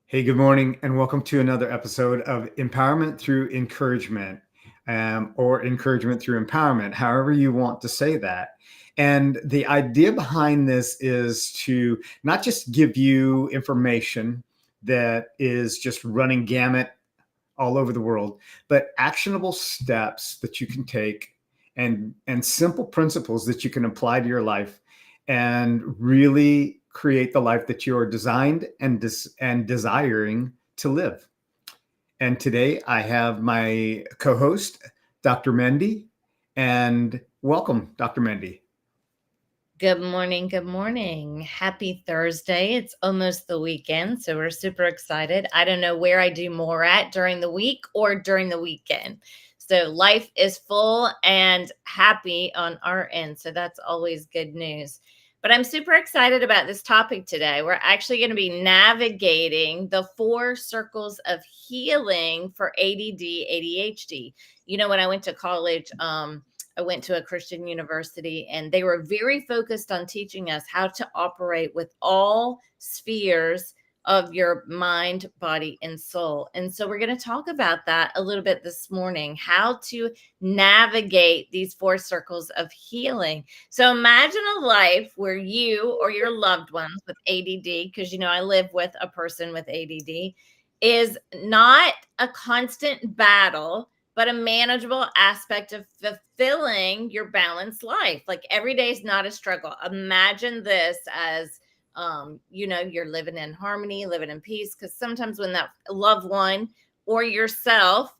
Hey, good morning, and welcome to another episode of Empowerment Through Encouragement, or Encouragement Through Empowerment, however you want to say that. And the idea behind this is to not just give you information that is just running gamut all over the world, but actionable steps that you can take and simple principles that you can apply to your life and really create the life that you are designed and desiring to live. And today I have my co-host, Dr. Mendy, and welcome, Dr. Mendy. Good morning. Good morning. Happy Thursday. It's almost the weekend, so we're super excited. I don't know where I do more at during the week or during the weekend. So life is full and happy on our end. So that's always good news. But I'm super excited about this topic today. We're actually going to be navigating the 4 circles of healing for ADD, ADHD. When I went to college, I went to a Christian university, and they were very focused on teaching us how to operate with all spheres of your mind, body, and soul. And so we're going to talk about that a little bit this morning, how to navigate these 4 circles of healing. So imagine a life where you or your loved ones with ADD, because I live with a person with ADD, is not a constant battle, but a manageable aspect of fulfilling your balanced life. Like every day is not a struggle. Imagine this as, you're living in harmony, living in peace. Because sometimes when that loved one or yourself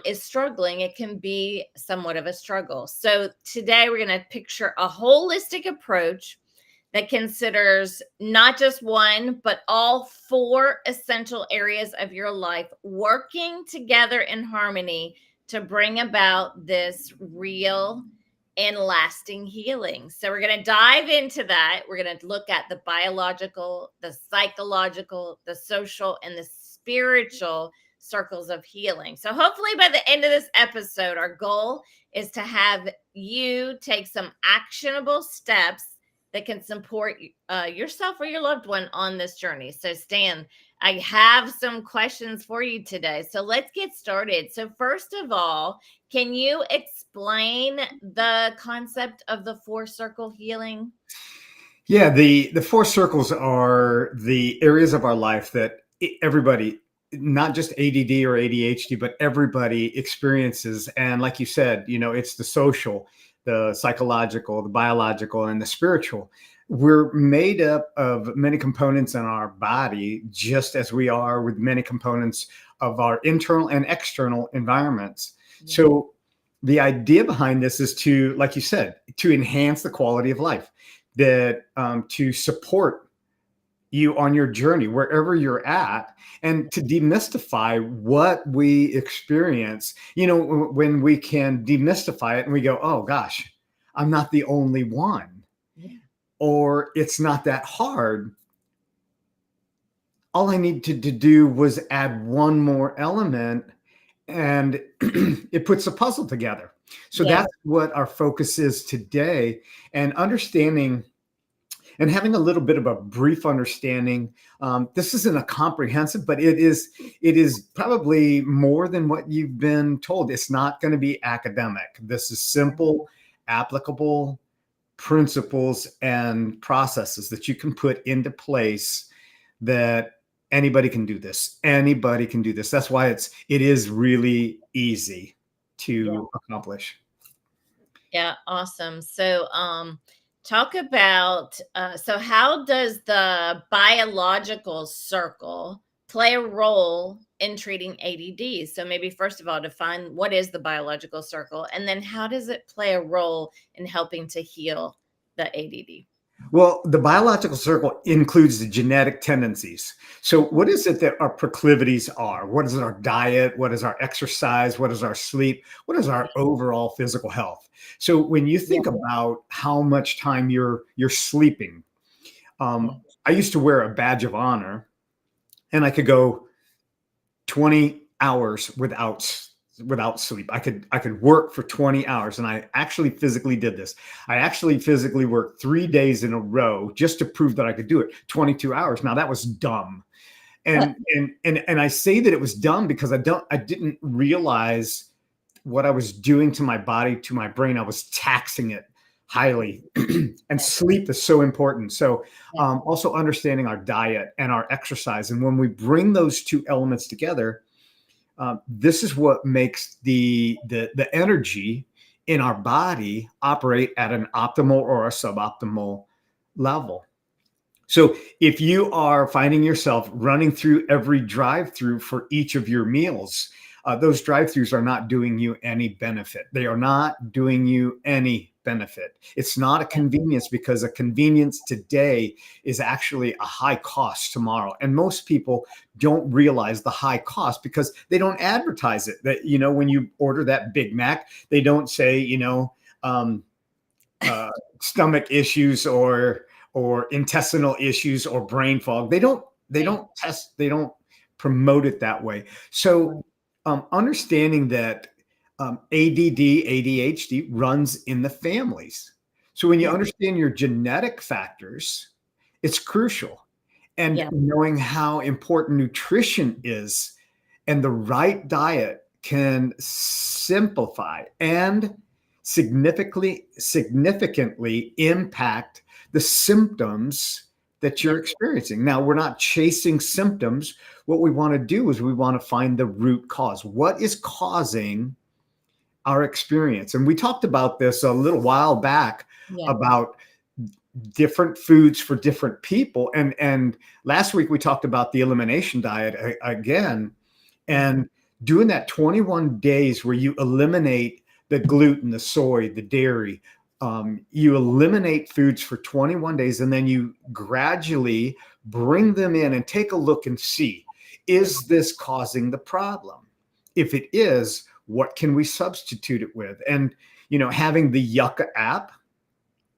is struggling, it can be somewhat of a struggle. So today we're going to picture a holistic approach that considers not just one, but all 4 essential areas of your life working together in harmony to bring about this real and lasting healing. So we're going to dive into that. We're going to look at the biological, the psychological, the social, and the spiritual circles of healing. So hopefully by the end of this episode, our goal is to have you take some actionable steps that can support yourself or your loved one on this journey. So Stan, I have some questions for you today. So let's get started. So first of all, can you explain the concept of the 4-circle healing? Yeah, the 4 circles are the areas of our life that everybody, not just ADD or ADHD, but everybody experiences. And like you said, it's the social, the psychological, the biological, and the spiritual. We're made up of many components in our body, just as we are with many components of our internal and external environments. Yeah. So the idea behind this is to, like you said, to enhance the quality of life, that to support you on your journey wherever you're at, and to demystify what we experience. When we can demystify it and we go, oh gosh, I'm not the only one, Yeah. or it's not that hard. All I needed to do was add one more element, and it puts a puzzle together. So Yeah. that's what our focus is today, and understanding and having a little bit of a brief understanding. This isn't a comprehensive, but it is probably more than what you've been told. It's not going to be academic. This is simple, applicable principles and processes that you can put into place, that anybody can do this. Anybody can do this. That's why it is really easy to accomplish. Yeah, awesome. So, talk about so how does the biological circle play a role in treating ADD? So maybe first of all, define what is the biological circle, and then how does it play a role in helping to heal the ADD? Well, the biological circle includes the genetic tendencies. So, what is it that our proclivities are? What is our diet? What is our exercise? What is our sleep? What is our overall physical health? So, when you think about how much time you're sleeping, I used to wear a badge of honor, and I could go 20 hours without sleep. I could work for 20 hours, and I actually physically did this. I actually physically worked 3 days in a row just to prove that I could do it. 22 hours. Now that was dumb. And I say that it was dumb because I didn't realize what I was doing to my body, to my brain. I was taxing it highly. And Yeah. sleep is so important. So Yeah. also understanding our diet and our exercise. And when we bring those two elements together, this is what makes the energy in our body operate at an optimal or a suboptimal level. So if you are finding yourself running through every drive-through for each of your meals, those drive-throughs are not doing you any benefit. They are not doing you any benefit. It's not a convenience, because a convenience today is actually a high cost tomorrow. And most people don't realize the high cost because they don't advertise it. That, when you order that Big Mac, they don't say, um, stomach issues or intestinal issues or brain fog. They don't promote it that way. So understanding that ADD, ADHD runs in the families. So when you Yeah. understand your genetic factors, it's crucial. And Yeah. knowing how important nutrition is and the right diet can simplify and significantly impact the symptoms that Yeah. you're experiencing. Now, we're not chasing symptoms. What we want to do is we want to find the root cause. What is causing our experience? And we talked about this a little while back Yeah. about different foods for different people. And last week we talked about the elimination diet again, and doing that 21 days where you eliminate the gluten, the soy, the dairy. You eliminate foods for 21 days, and then you gradually bring them in and take a look and see, is this causing the problem? If it is, what can we substitute it with? And, having the Yucca app,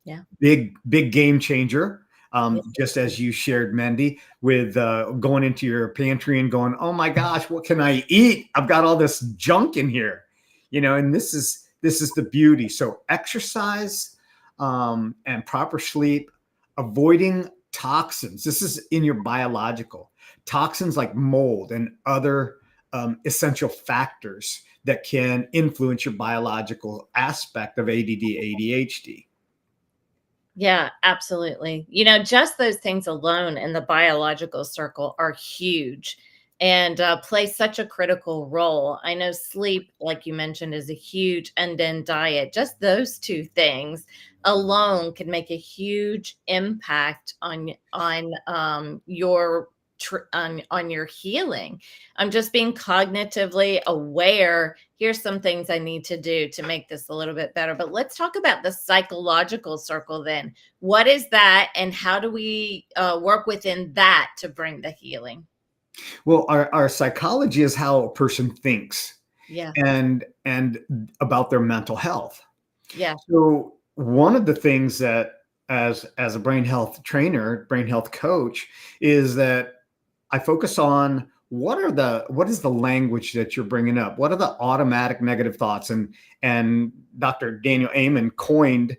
Yeah. big game changer. Yeah. Just as you shared, Mendy, with going into your pantry and going, oh my gosh, what can I eat? I've got all this junk in here, and this is the beauty. So exercise and proper sleep, avoiding toxins. This is in your biological toxins like mold and other essential factors that can influence your biological aspect of ADD, ADHD. Yeah, absolutely. Just those things alone in the biological circle are huge and play such a critical role. I know sleep, like you mentioned, is a huge, and then diet. Just those two things alone can make a huge impact on your on your healing. I'm just being cognitively aware. Here's some things I need to do to make this a little bit better. But let's talk about the psychological circle then. What is that, and how do we work within that to bring the healing? Well, our psychology is how a person thinks Yeah. and about their mental health. Yeah. So one of the things that as a brain health trainer, brain health coach, is that I focus on what is the language that you're bringing up? What are the automatic negative thoughts? And Dr. Daniel Amen coined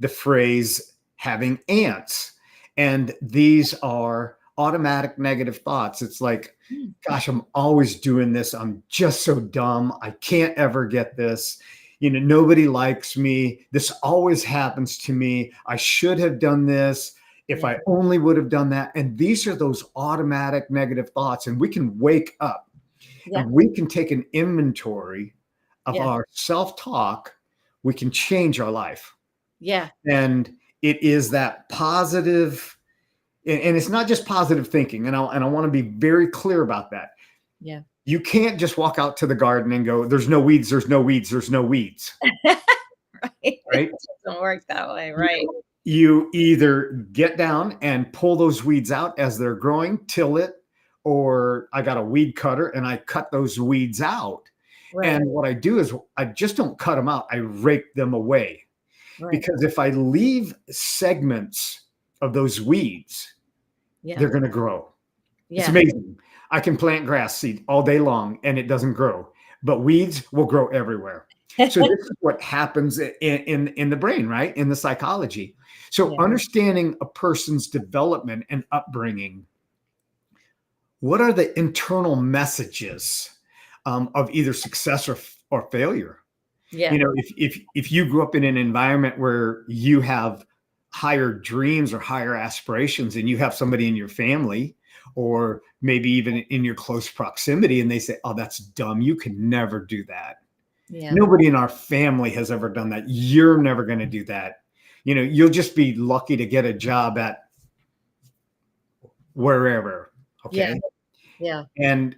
the phrase having ants. And these are automatic negative thoughts. It's like, Mm. gosh, I'm always doing this. I'm just so dumb. I can't ever get this. Nobody likes me. This always happens to me. I should have done this. If Yeah. I only would have done that. And these are those automatic negative thoughts. And we can wake up Yeah. and we can take an inventory of Yeah. our self-talk. We can change our life. Yeah. And it is that positive, and it's not just positive thinking. And I want to be very clear about that. Yeah. You can't just walk out to the garden and go, there's no weeds, there's no weeds, there's no weeds. Right. Right? It doesn't work that way. Right. You either get down and pull those weeds out as they're growing, till it, or I got a weed cutter and I cut those weeds out. Right. And what I do is I just don't cut them out, I rake them away. Right. Because if I leave segments of those weeds, Yeah. they're going to grow. It's Yeah. amazing. I can plant grass seed all day long and it doesn't grow, but weeds will grow everywhere. So this is what happens in the brain, right? In the psychology. So Yeah. understanding a person's development and upbringing, what are the internal messages of either success or failure? Yeah. You know, if you grew up in an environment where you have higher dreams or higher aspirations, and you have somebody in your family or maybe even in your close proximity, and they say, "Oh, that's dumb. You can never do that. Yeah. Nobody in our family has ever done that. You're never going to do that. You know, you'll just be lucky to get a job at wherever." Yeah. Okay. Yeah. And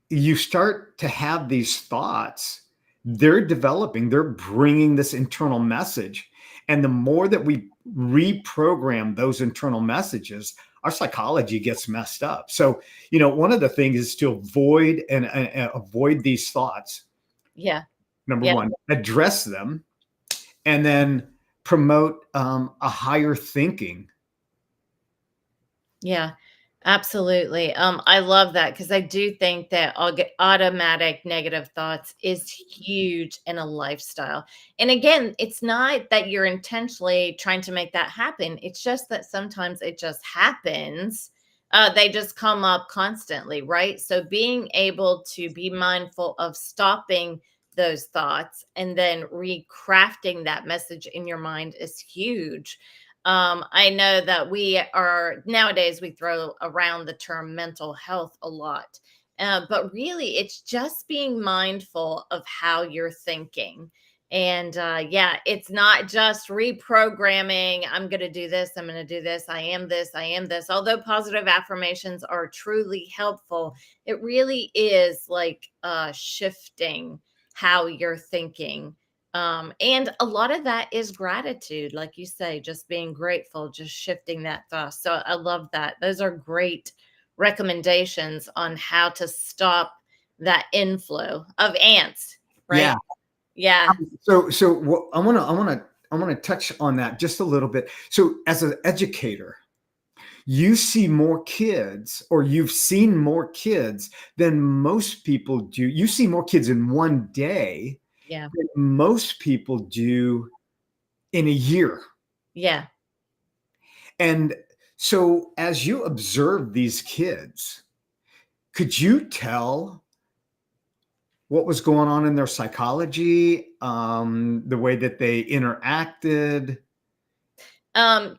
you start to have these thoughts, they're developing, they're bringing this internal message. And the more that we reprogram those internal messages, our psychology gets messed up. So, you know, one of the things is to avoid and avoid these thoughts. Yeah. Number Yeah. one, address them, and then promote a higher thinking. Yeah, absolutely. I love that because I do think that automatic negative thoughts is huge in a lifestyle. And again, it's not that you're intentionally trying to make that happen. It's just that sometimes it just happens. They just come up constantly, right? So being able to be mindful of stopping those thoughts and then recrafting that message in your mind is huge. I know that we are nowadays we throw around the term mental health a lot, but really it's just being mindful of how you're thinking. And yeah, it's not just reprogramming. I'm going to do this. I'm going to do this. I am this. I am this. Although positive affirmations are truly helpful, it really is like shifting how you're thinking, and a lot of that is gratitude, like you say, just being grateful, just shifting that thought. So I love that. Those are great recommendations on how to stop that inflow of ants, Yeah. right? Yeah. So what, I want to touch on that just a little bit. So as an educator, you see more kids, or you've seen more kids than most people do. You see more kids in one day Yeah. than most people do in a year. Yeah. And so as you observe these kids, could you tell what was going on in their psychology, the way that they interacted?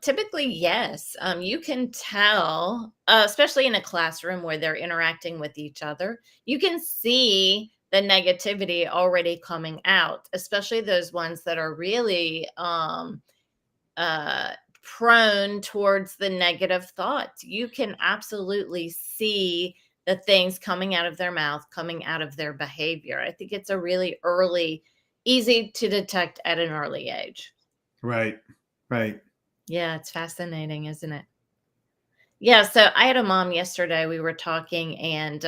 Typically, yes. You can tell, especially in a classroom where they're interacting with each other, you can see the negativity already coming out, especially those ones that are really uh, prone towards the negative thoughts. You can absolutely see the things coming out of their mouth, coming out of their behavior. I think it's a really easy to detect at an early age. Right, right. Yeah, it's fascinating, isn't it? Yeah, so I had a mom yesterday, we were talking, and,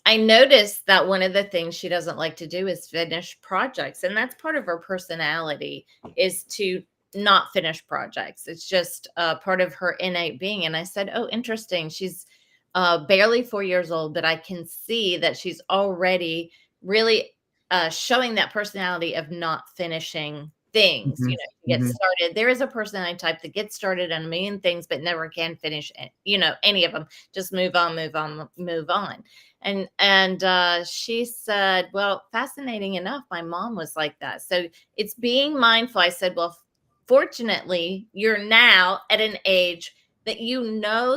I noticed that one of the things she doesn't like to do is finish projects, and that's part of her personality, is to not finish projects. It's just, part of her innate being, and I said, "Oh, interesting." She's, barely 4 years old, but I can see that she's already really, showing that personality of not finishing things. Mhm, You get mhm. started. There is a personality type that gets started on a million things but never can finish any of them. Just move on, move on, move on. And she said, well, fascinating enough, my mom was like that. So it's being mindful. I said, well, fortunately, you're now at an age that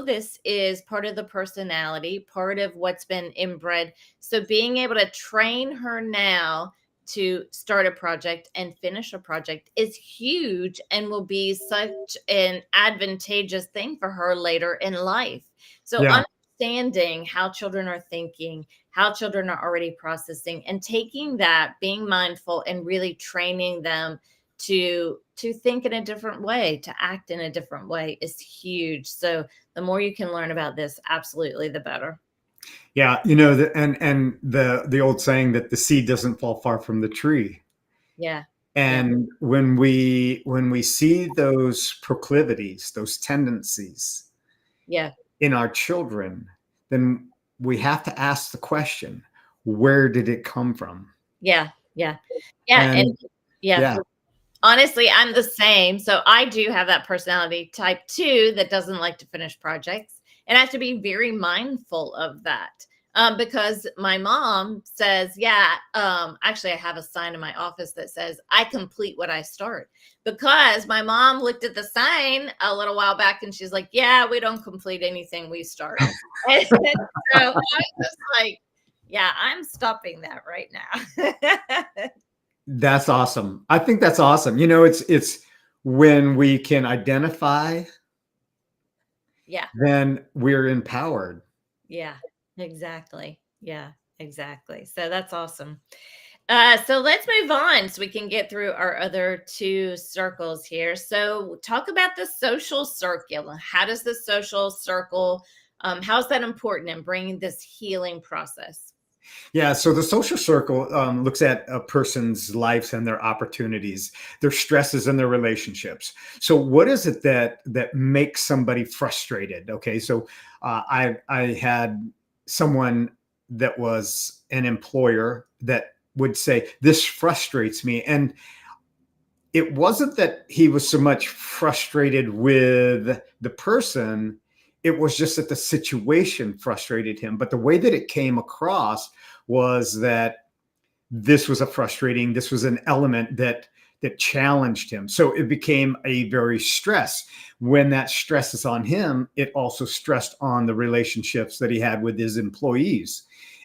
this is part of the personality, part of what's been inbred. So being able to train her now to start a project and finish a project is huge and will be such an advantageous thing for her later in life. So, Yeah, understanding how children are thinking, how children are already processing, and taking that, being mindful, and really training them to think in a different way, to act in a different way is huge. So, the more you can learn about this, absolutely the better. yeah. You know, and the old saying that the seed doesn't fall far from the tree. Yeah. Yeah. And when we see those proclivities, those tendencies Yeah. in our children, then we have to ask the question, where did it come from? Yeah. Yeah. Yeah. And And yeah. yeah, Honestly, I'm the same. So I do have that personality type 2 that doesn't like to finish projects. And I have to be very mindful of that. Because my mom says, yeah, actually, I have a sign in my office that says, I complete what I start. Because my mom looked at the sign a little while back and she's like, yeah, we don't complete anything we start. And so I was just like, yeah, I'm stopping that right now. That's awesome. I think that's awesome. You know, it's when we can identify, Yeah. then we're empowered. Yeah, exactly. Yeah, exactly. So that's awesome. So let's move on so we can get through our other two circles here. So talk about the social circle. How does the social circle, how is that important in bringing this healing process? Yeah, so the social circle looks at a person's lives and their opportunities, their stresses and their relationships. So, what is it that makes somebody frustrated? Okay, so I had someone that was an employer that would say, "This frustrates me," and it wasn't that he was so much frustrated with the person, it was just that the situation frustrated him. But the way that it came across was that this was an element that challenged him. So it became a very stress. When that stress is on him, it also stressed on the relationships that he had with his employees.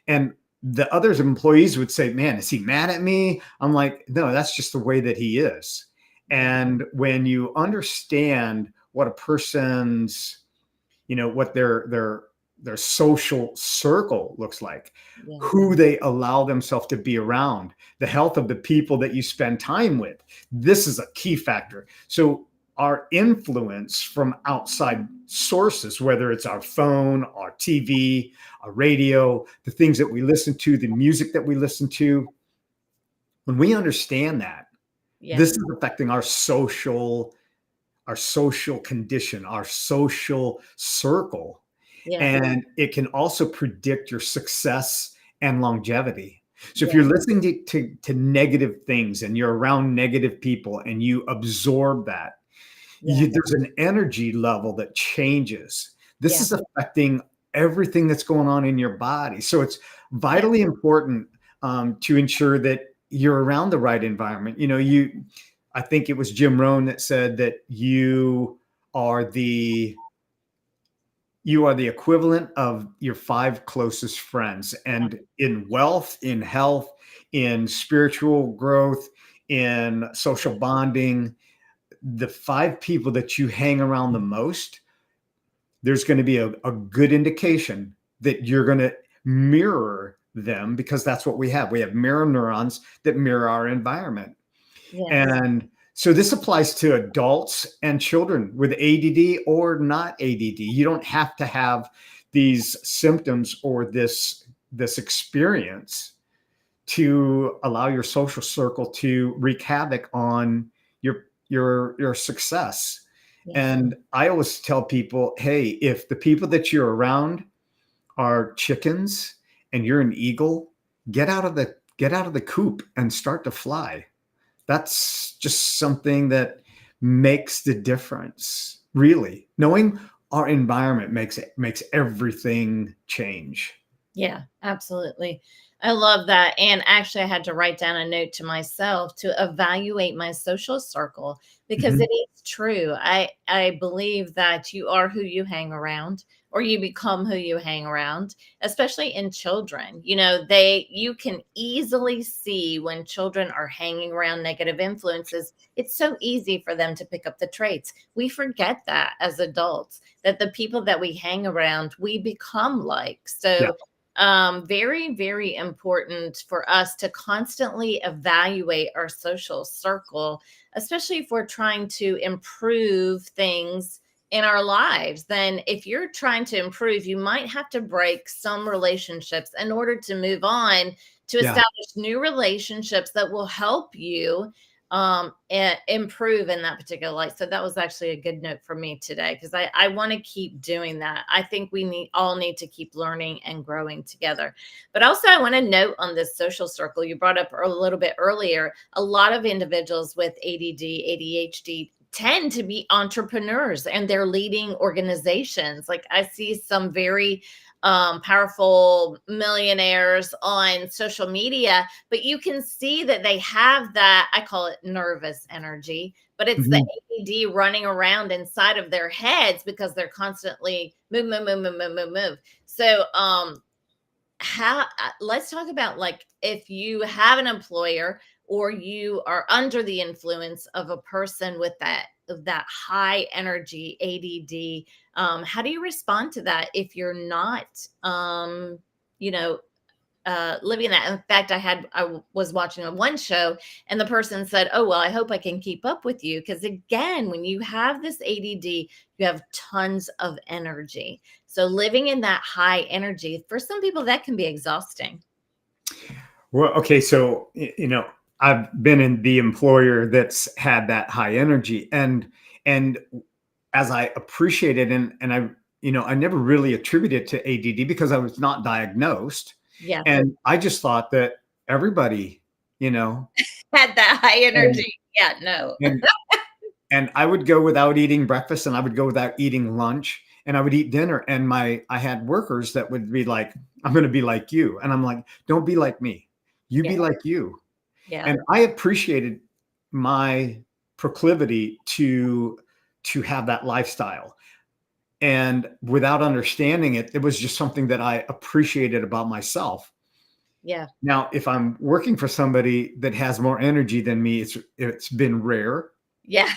And the other employees would say, "Man, is he mad at me?" I'm like, "No, that's just the way that he is." Yeah. And when you understand what a person's, what their social circle looks like, Yeah. who they allow themselves to be around, the health of the people that you spend time with, this is a key factor. So our influence from outside sources, whether it's our phone, our TV, our radio, the things that we listen to, the music that we listen to, when we understand that Yeah. this is affecting our social condition, our social circle, Yeah. and it can also predict your success and longevity. So if Yeah. you're listening to negative things and you're around negative people and you absorb that, Yeah. there's an energy level that changes. This Yeah. is affecting everything that's going on in your body. So it's Yeah. vitally important to ensure that you're around the right environment. I think it was Jim Rohn that said that are the you are the equivalent of your five closest friends. And in wealth, in health, in spiritual growth, in social bonding, the five people that you hang around the most, there's going to be a good indication that you're going to mirror them, because that's what we have. We have mirror neurons that mirror our environment. Yes. And so this applies to adults and children with ADD or not ADD. You don't have to have these symptoms or this experience to allow your social circle to wreak havoc on your success. Yeah. And I always tell people, hey, if the people that you're around are chickens and you're an eagle, get out of the coop and start to fly. That's just something that makes the difference. Really, knowing our environment makes everything change. Yeah, absolutely. I love that. And actually, I had to write down a note to myself to evaluate my social circle because Mhm. it is true. I believe that you are who you hang around or you become who you hang around, especially in children. You can easily see when children are hanging around negative influences. It's so easy for them to pick up the traits. We forget that as adults, that the people that we hang around, we become like. Yeah, So very, very important for us to constantly evaluate our social circle, especially if we're trying to improve things in our lives. Then, if you're trying to improve, you might have to break some relationships in order to move on to yeah. establish new relationships that will help you improve in that particular light. So that was actually a good note for me today because I want to keep doing that. I think we all need to keep learning and growing together. But also I want to note on this social circle you brought up a little bit earlier, a lot of individuals with ADD, ADHD tend to be entrepreneurs and they're leading organizations. Like I see some very powerful millionaires on social media, but you can see that they have that, I call it nervous energy, but it's the Mhm. ADD running around inside of their heads because they're constantly move, move, move, move, move, move, move. So, how let's talk about, like, if you have an employer or you are under the influence of a person with that high energy ADD, how do you respond to that if you're not you know living that? In fact, was watching a one show and the person said, oh well, I hope I can keep up with you, because again, when you have this ADD, you have tons of energy. So living in that high energy, for some people that can be exhausting. Well, okay, so I've been in the employer that's had that high energy, and as I appreciate it, and I never really attributed it to ADD because I was not diagnosed, Yeah. and I just thought that everybody, you know, Had that high and energy. Yeah, no. and and I would go without eating breakfast, and I would go without eating lunch, and I would eat dinner, and I had workers that would be like, "I'm going to be like you," and I'm like, "Don't be like me. You Yeah. be like you." Yeah. And I appreciated my proclivity to have that lifestyle. And without understanding it, it was just something that I appreciated about myself. Yeah. Now, if I'm working for somebody that has more energy than me, it's been rare. Yeah.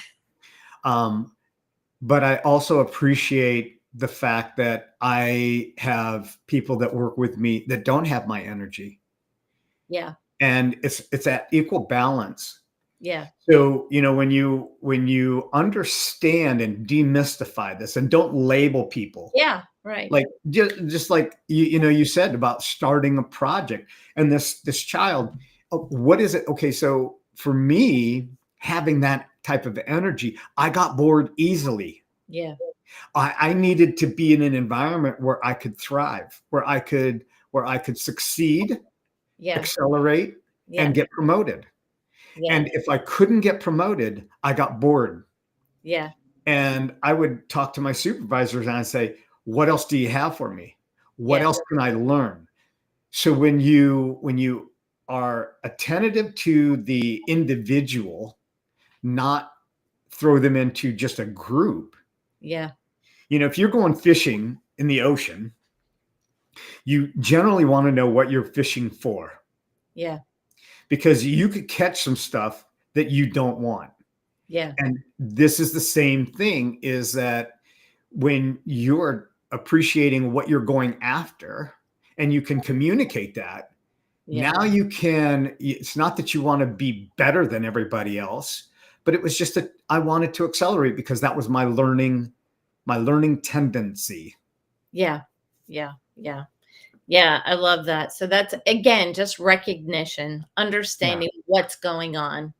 Um, but I also appreciate the fact that I have people that work with me that don't have my energy, Yeah. and it's at equal balance. Yeah. So, when you understand and demystify this and don't label people, Yeah. Right. like just like you said about starting a project, and this child, what is it? Okay, so for me, having that type of energy, I got bored easily. Yeah. I needed to be in an environment where I could thrive, where I could succeed, Yeah. accelerate, Yeah. and get promoted. Yeah. And if I couldn't get promoted, I got bored. Yeah. And I would talk to my supervisors and I'd say, what else do you have for me? What Yeah. else can I learn? So when you are attentive to the individual, not throw them into just a group. Yeah. If you're going fishing in the ocean, you generally want to know what you're fishing for, Yeah. because you could catch some stuff that you don't want. Yeah. And this is the same thing, is that when you're appreciating what you're going after and you can communicate that, Yeah. now it's not that you want to be better than everybody else, but it was just that I wanted to accelerate because that was my learning tendency. Yeah. Yeah. Yeah. Yeah, I love that. So that's, again, just recognition, Yeah, understanding what's going on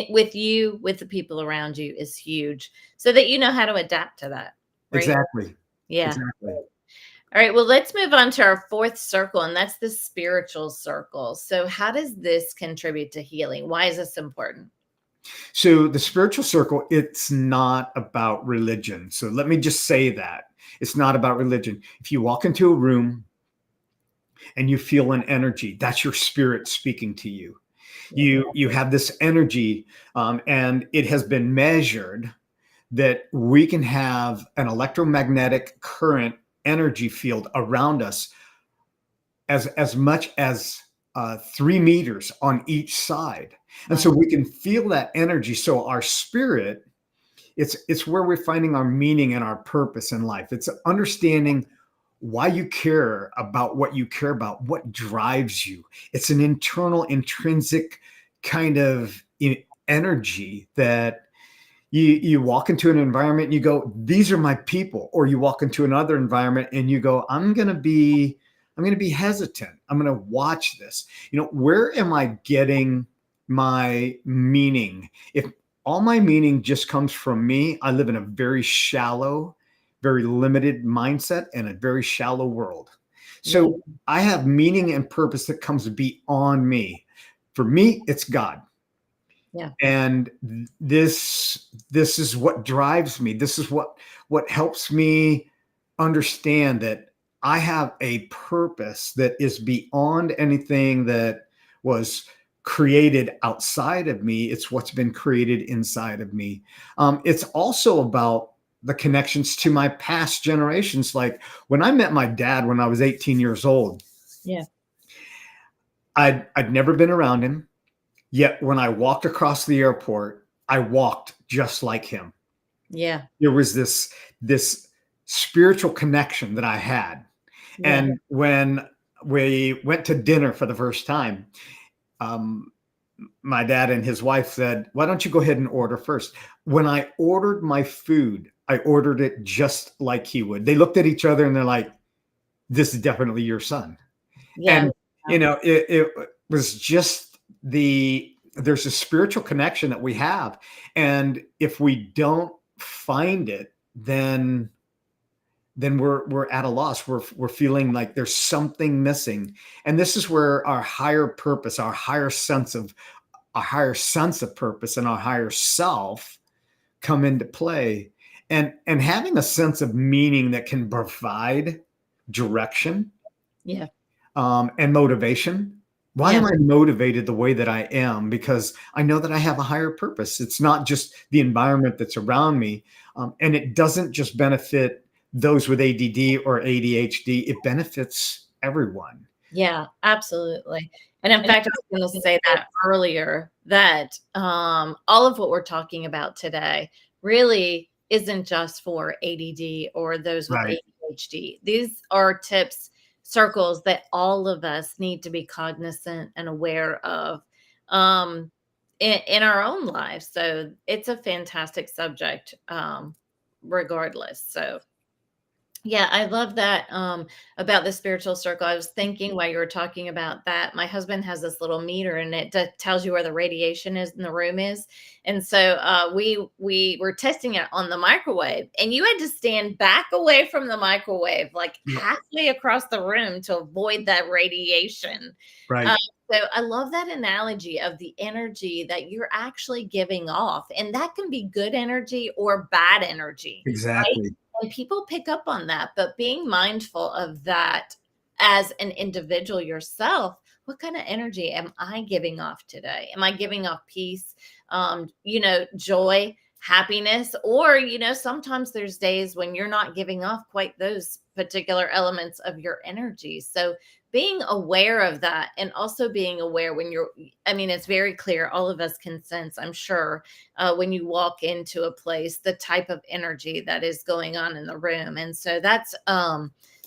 with you, with the people around you is huge, so that you know how to adapt to that, right? exactly. Yeah. Exactly. All right, well, let's move on to our fourth circle, and that's the spiritual circle. So how does this contribute to healing? Why is this important? So the spiritual circle, it's not about religion. So let me just say that it's not about religion. If you walk into a room and you feel an energy, that's your spirit speaking to you. Yeah. You have this energy, and it has been measured that we can have an electromagnetic current energy field around us as much as 3 meters on each side, and Wow. so we can feel that energy. So our spirit, it's where we're finding our meaning and our purpose in life. It's understanding why you care about what you care about, what drives you. It's an internal, intrinsic kind of energy that you walk into an environment and you go, these are my people. Or you walk into another environment and you go, I'm going to be hesitant. I'm going to watch this. Where am I getting my meaning? If all my meaning just comes from me, I live in a very shallow, very limited mindset and a very shallow world. Yeah. So I have meaning and purpose that comes beyond me. For me, it's God. Yeah. And this is what drives me. This is what helps me understand that I have a purpose that is beyond anything that was created outside of me. It's what's been created inside of me. It's also about the connections to my past generations. Like when I met my dad when I was 18 years old, Yeah. I'd never been around him. Yet when I walked across the airport, I walked just like him. Yeah. There was this spiritual connection that I had. Yeah. And when we went to dinner for the first time, um, my dad and his wife said, "Why don't you go ahead and order first?" When I ordered my food, I ordered it just like he would. They looked at each other and they're like, "This is definitely your son." Yeah. And it was just there's a spiritual connection that we have, and if we don't find it, then we're at a loss. We're feeling like there's something missing, and this is where our higher purpose, our higher sense of purpose, and our higher self come into play, and having a sense of meaning that can provide direction, Yeah. and motivation. Why Yeah. am I motivated the way that I am? Because I know that I have a higher purpose. It's not just the environment that's around me. And it doesn't just benefit those with ADD or ADHD, it benefits everyone. Yeah, absolutely. And in fact, I was going to say that earlier that all of what we're talking about today really isn't just for ADD or those with Right. ADHD. These are tips, circles that all of us need to be cognizant and aware of in our own lives. So it's a fantastic subject, regardless. So yeah, I love that, about the spiritual circle. I was thinking while you were talking about that, my husband has this little meter and it tells you where the radiation is in the room is. And so we were testing it on the microwave, and you had to stand back away from the microwave, like Yeah. halfway across the room to avoid that radiation. Right. Um, so I love that analogy of the energy that you're actually giving off, and that can be good energy or bad energy, right? Exactly. And people pick up on that, but being mindful of that as an individual yourself, what kind of energy am I giving off today? Am I giving off peace, joy, happiness? Or, sometimes there's days when you're not giving off quite those particular elements of your energy. So being aware of that, and also being aware when I mean, it's very clear, all of us can sense, I'm sure, when you walk into a place, the type of energy that is going on in the room. And so that's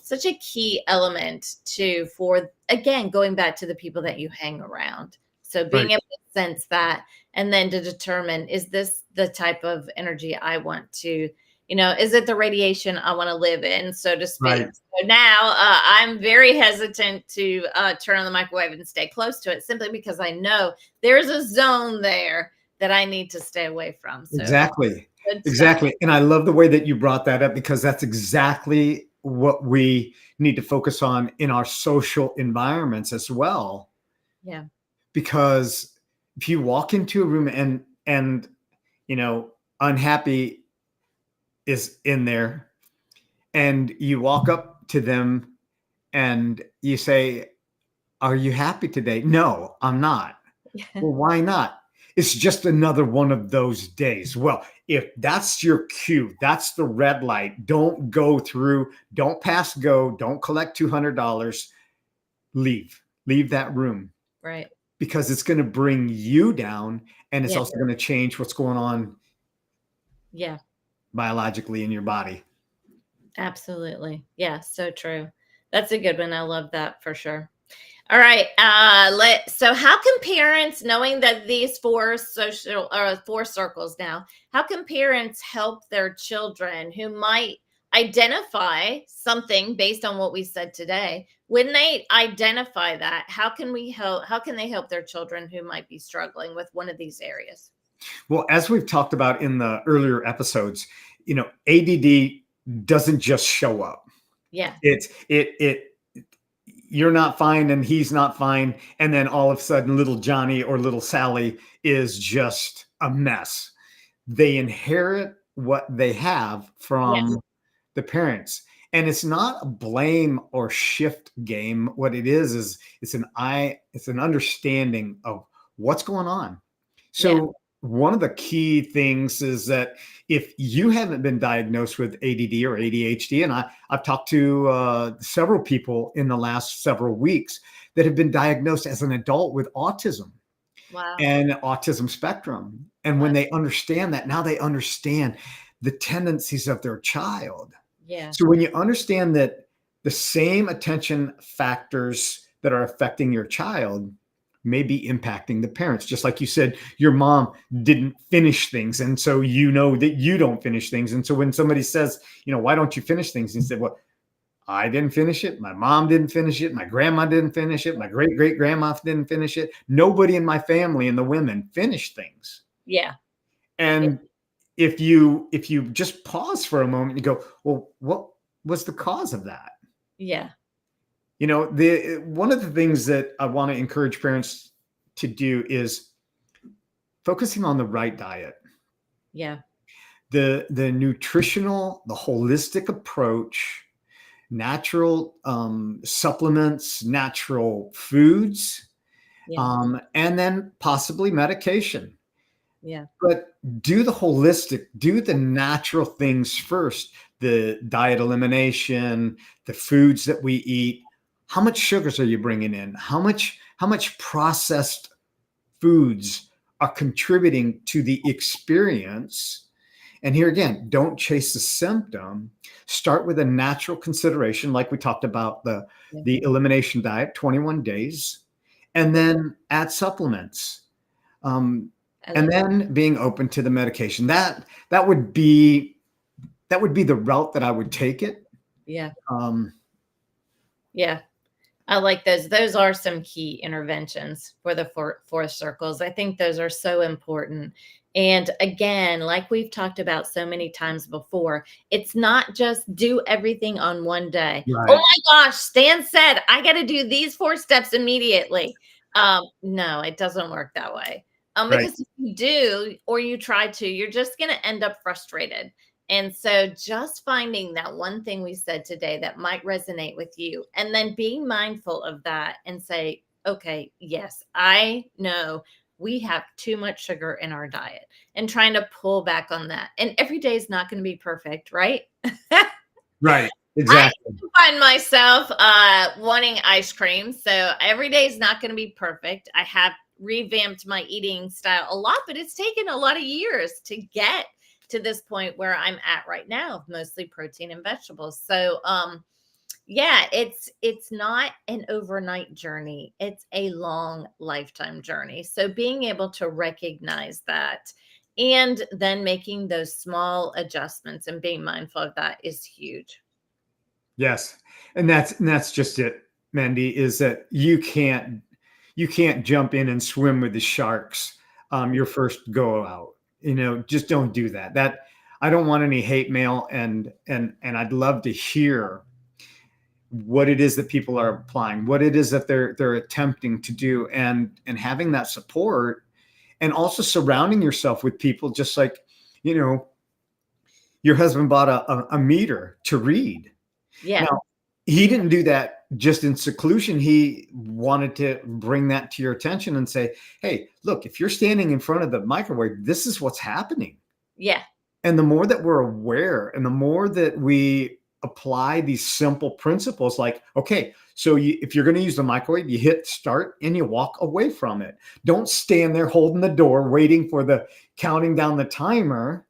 such a key element too, for, again, going back to the people that you hang around. So Right. being able to sense that, and then to determine, is this the type of energy I want to, is it the radiation I want to live in, so to speak? Right. So now I'm very hesitant to turn on the microwave and stay close to it, simply because I know there's a zone there that I need to stay away from. So Exactly. good stuff. Exactly. And I love the way that you brought that up, because that's exactly what we need to focus on in our social environments as well. Yeah. Because if you walk into a room and you know unhappy is in there, and you walk up to them and you say, "Are you happy today?" "No, I'm not." Yeah. "Well, why not?" "It's just another one of those days." Well, if that's your cue, that's the red light. Don't go through, don't pass go, don't collect $200. Leave that room, Right. because it's going to bring you down, and it's Yeah. also going to change what's going on Yeah. biologically in your body. Absolutely. Yeah. So true. That's a good one. I love that for sure. All right. So how can parents, knowing that these four circles now, how can parents help their children who might identify something based on what we said today? When they identify that, how can they help their children who might be struggling with one of these areas? Well, as we've talked about in the earlier episodes, ADD doesn't just show up. Yeah. It's it you're not fine and he's not fine. And then all of a sudden, little Johnny or little Sally is just a mess. They inherit what they have Yeah. from the parents. And it's not a blame or shift game. What it is it's an understanding of what's going on. Yeah. So one of the key things is that if you haven't been diagnosed with ADD or ADHD, and I've talked to several people in the last several weeks that have been diagnosed as an adult with autism Wow. and autism spectrum. And Wow. when they understand that, now they understand the tendencies of their child. Yeah. So when you understand that the same attention factors that are affecting your child may be impacting the parents, just like you said, your mom didn't finish things. And so you know that you don't finish things. And so when somebody says, why don't you finish things? And you say, well, I didn't finish it. My mom didn't finish it. My grandma didn't finish it. My great great grandma didn't finish it. Nobody in my family and the women finished things. Yeah. Yeah. And if you just pause for a moment and go, well, what was the cause of that? Yeah. The one of the things that I want to encourage parents to do is focusing on the right diet, Yeah. the nutritional, the holistic approach, natural supplements, natural foods, Yeah. and then possibly medication. Yeah. But do the holistic, do the natural things first. The diet elimination, the foods that we eat. How much sugars are you bringing in? How much processed foods are contributing to the experience? And here again, don't chase the symptom. Start with a natural consideration, like we talked about Yeah. the elimination diet, 21 days, and then add supplements. Um, I and like that. then being open to the medication. That would be the route that I would take it. Yeah. Um, Yeah. I like those. Those are some key interventions for the four circles. I think those are so important. And again, like we've talked about so many times before, it's not just do everything on one day. Oh right, my gosh, Stan said, I got to do these 4 steps immediately. No, it doesn't work that way. right. Because if you do, or you try to, you're just going to end up frustrated. And so just finding that one thing we said today that might resonate with you, and then being mindful of that and say, okay, yes, I know we have too much sugar in our diet, and trying to pull back on that. And every day is not going to be perfect, right? Right. I Exactly. find myself wanting ice cream. So every day is not going to be perfect. I have revamped my eating style a lot, but it's taken a lot of years to get to this point where I'm at right now, mostly protein and vegetables. So yeah, it's not an overnight journey. It's a long lifetime journey. So being able to recognize that and then making those small adjustments and being mindful of that is huge. Yes. And that's just it, Mandy, is that you can't jump in and swim with the sharks your first go out. Just don't do that. That I don't want any hate mail, and I'd love to hear what it is that people are applying, what it is that they're attempting to do, and having that support, and also surrounding yourself with people just like, you know, your husband bought a meter to read. Yeah. Now, he didn't do that just in seclusion. He wanted to bring that to your attention and say, hey, look, if you're standing in front of the microwave, this is what's happening. Yeah. And the more that we're aware and the more that we apply these simple principles, like, okay, so if you're going to use the microwave, you hit start and you walk away from it. Don't stand there holding the door, waiting for the counting down the timer,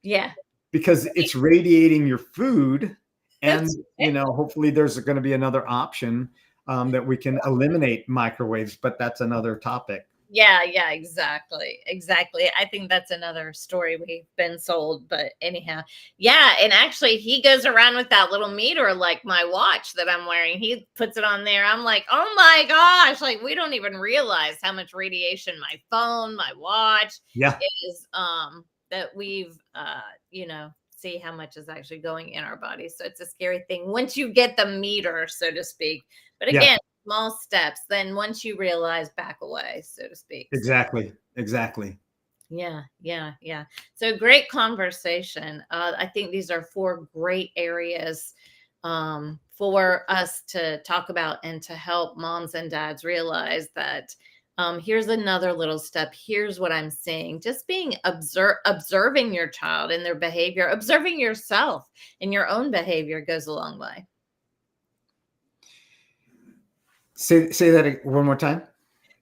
Yeah. because it's radiating your food. And That's hopefully there's going to be another option that we can eliminate microwaves, but that's another topic. Yeah, yeah, exactly. Exactly. I think that's another story we've been sold. But anyhow, yeah. And actually, he goes around with that little meter, like my watch that I'm wearing. He puts it on there. I'm like, oh my gosh. Like, we don't even realize how much radiation my phone, my watch Yeah. is, that we've, see how much is actually going in our body. So it's a scary thing once you get the meter, so to speak. But Yeah, again, small steps. Then once you realize, back away, so to speak. So exactly. Exactly. yeah, yeah, yeah. So great conversation. I think these are four great areas for us to talk about and to help moms and dads realize that here's another little step. Here's what I'm seeing. Just being observing your child and their behavior, observing yourself and your own behavior goes a long way. Say that one more time.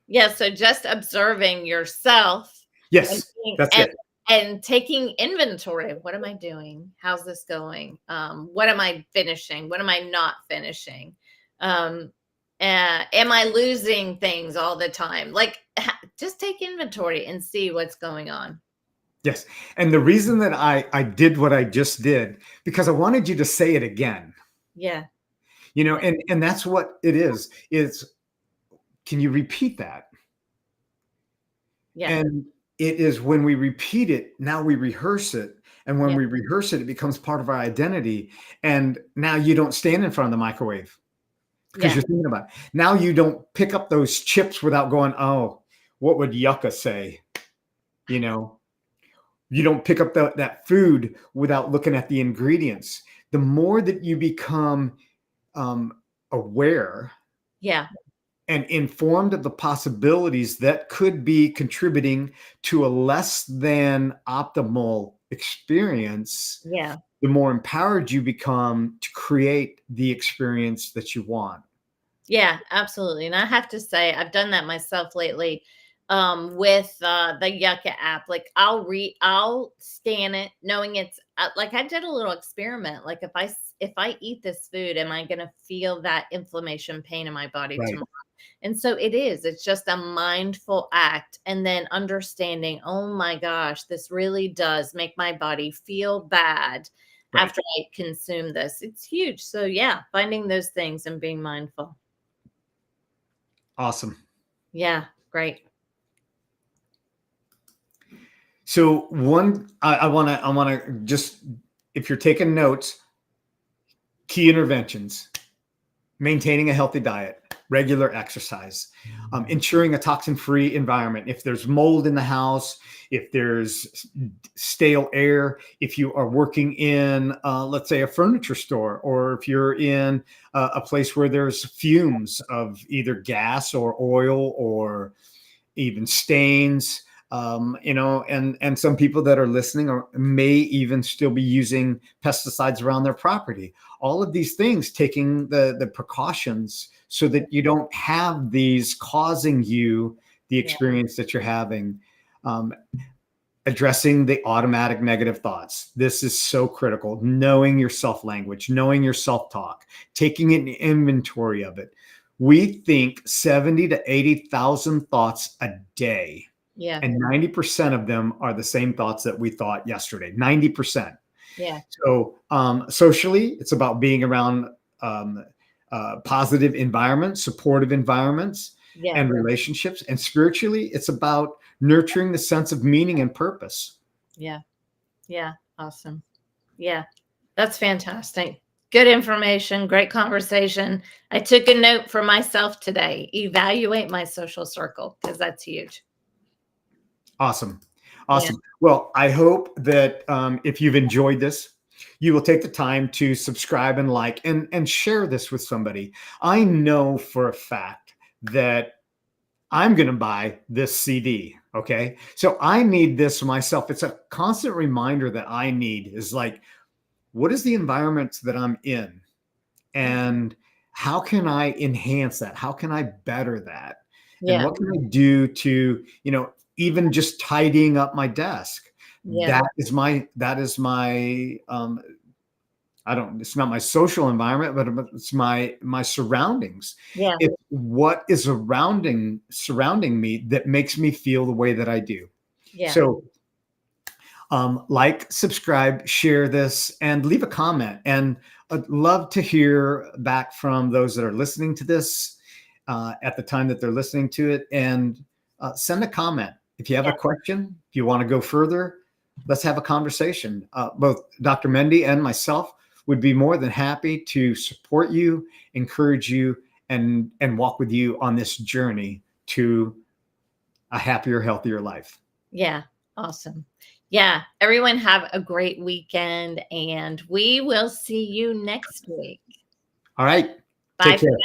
Yeah, so just observing yourself and Yes, being that's it. and taking inventory. What am I doing? How's this going? What am I finishing? What am I not finishing? Am I losing things all the time? Like, just take inventory and see what's going on. Yes. And the reason that I did what I just did, because I wanted you to say it again, Yeah, and that's what it is. Can you repeat that? yeah, And it is when we repeat it, now we rehearse it. And when yeah, we rehearse it, it becomes part of our identity. And now you don't stand in front of the microwave because yeah, you're thinking about it. Now you don't pick up those chips without going, oh, what would Yucca say? You know, you don't pick up that food without looking at the ingredients. The more that you become aware yeah, and informed of the possibilities that could be contributing to a less than optimal experience, yeah. the more empowered you become to create the experience that you want. Yeah, absolutely. And I have to say, I've done that myself lately with the Yucca app. Like I'll scan it knowing it's like I did a little experiment. Like if I eat this food, am I going to feel that inflammation pain in my body Right. tomorrow? And so it is. It's just a mindful act and then understanding, oh my gosh, this really does make my body feel bad Right. after I consume this. It's huge. So yeah, finding those things and being mindful. Awesome. Yeah, great. So I want to just, if you're taking notes, key interventions: maintaining a healthy diet, regular exercise, ensuring a toxin-free environment. If there's mold in the house, if there's stale air, if you are working in, let's say, a furniture store, or if you're in a place where there's fumes of either gas or oil or even stains, and some people that are listening may even still be using pesticides around their property. All of these things, taking the precautions so that you don't have these causing you the Yeah, experience that you're having. Um, Addressing the automatic negative thoughts. This is so critical. Knowing your self language, knowing your self talk, taking an inventory of it. We think 70 to 80,000 thoughts a day, yeah, and 90% of them are the same thoughts that we thought yesterday. 90%. yeah, So, socially, it's about being around positive environments, supportive environments, yeah, and relationships. And spiritually, it's about nurturing the sense of meaning and purpose. yeah, yeah. Awesome. Yeah, that's fantastic. Good information, great conversation. I took a note for myself today. Evaluate my social circle because that's huge. Awesome. Yeah, Awesome. Well, I hope that if you've enjoyed this, you will take the time to subscribe and like and share this with somebody. I know for a fact that I'm going to buy this CD. Okay. So I need this myself. It's a constant reminder that I need is like, what is the environment that I'm in? yeah, And how can I enhance that? How can I better that? And yeah, what can I do to, even just tidying up my desk? yeah, That is my I don't, it's not my social environment, but it's my surroundings. yeah, It's what is surrounding me that makes me feel the way that I do. yeah, So like, subscribe, share this, and leave a comment. And I'd love to hear back from those that are listening to this at the time that they're listening to it. And send a comment. If you have yeah, a question, if you want to go further, let's have a conversation. Both Dr. Mendy and myself would be more than happy to support you, encourage you, and walk with you on this journey to a happier, healthier life. Yeah. Awesome. Yeah. Everyone have a great weekend, and we will see you next week. All right. Bye Take for care.